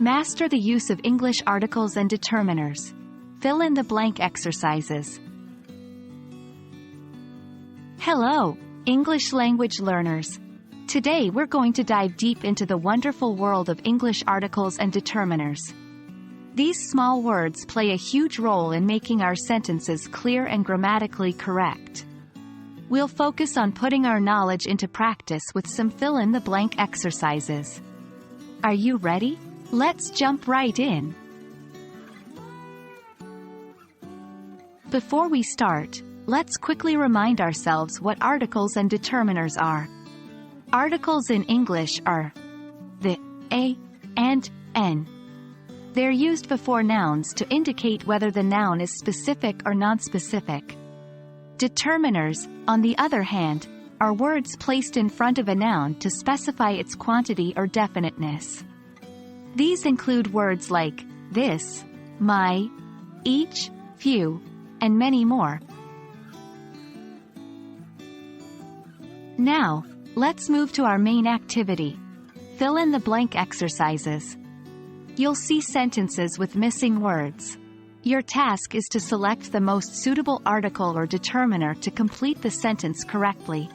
Master the use of English articles and determiners. Fill in the blank exercises. Hello, English language learners. Today we're going to dive deep into the wonderful world of English articles and determiners. These small words play a huge role in making our sentences clear and grammatically correct. We'll focus on putting our knowledge into practice with some fill-in-the-blank exercises. Are you ready? Let's jump right in. Before we start, let's quickly remind ourselves what articles and determiners are. Articles in English are the, a, and n. They're used before nouns to indicate whether the noun is specific or nonspecific. Determiners, on the other hand, are words placed in front of a noun to specify its quantity or definiteness. These include words like this, my, each, few, and many more. Now, let's move to our main activity. Fill in the blank exercises. You'll see sentences with missing words. Your task is to select the most suitable article or determiner to complete the sentence correctly.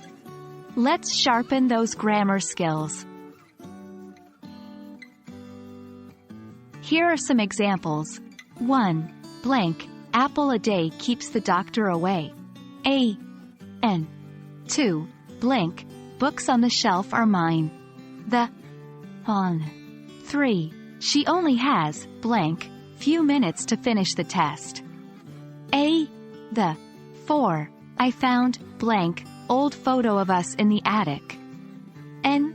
Let's sharpen those grammar skills. Here are some examples. 1. Blank, apple a day keeps the doctor away. A. N. 2. Blank, books on the shelf are mine. The. On. 3. She only has, blank, few minutes to finish the test. A. The. 4. I found, blank, old photo of us in the attic. N.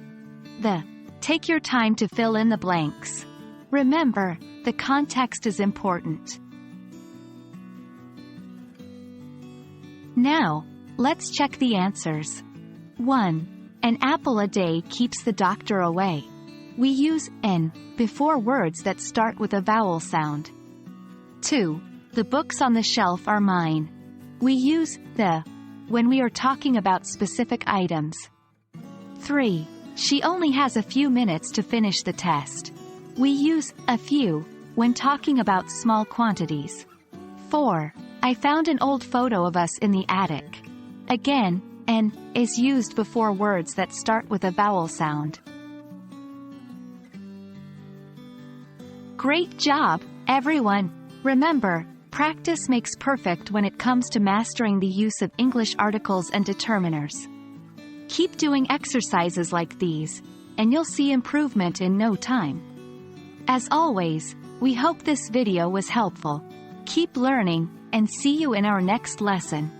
The. Take your time to fill in the blanks. Remember, the context is important. Now, let's check the answers. 1. An apple a day keeps the doctor away. We use n before words that start with a vowel sound. 2. The books on the shelf are mine. We use the when we are talking about specific items. 3. She only has a few minutes to finish the test. We use a few when talking about small quantities. 4. I found an old photo of us in the attic. Again, n is used before words that start with a vowel sound. Great job, everyone! Remember, practice makes perfect when it comes to mastering the use of English articles and determiners. Keep doing exercises like these, and you'll see improvement in no time. As always, we hope this video was helpful. Keep learning, and see you in our next lesson.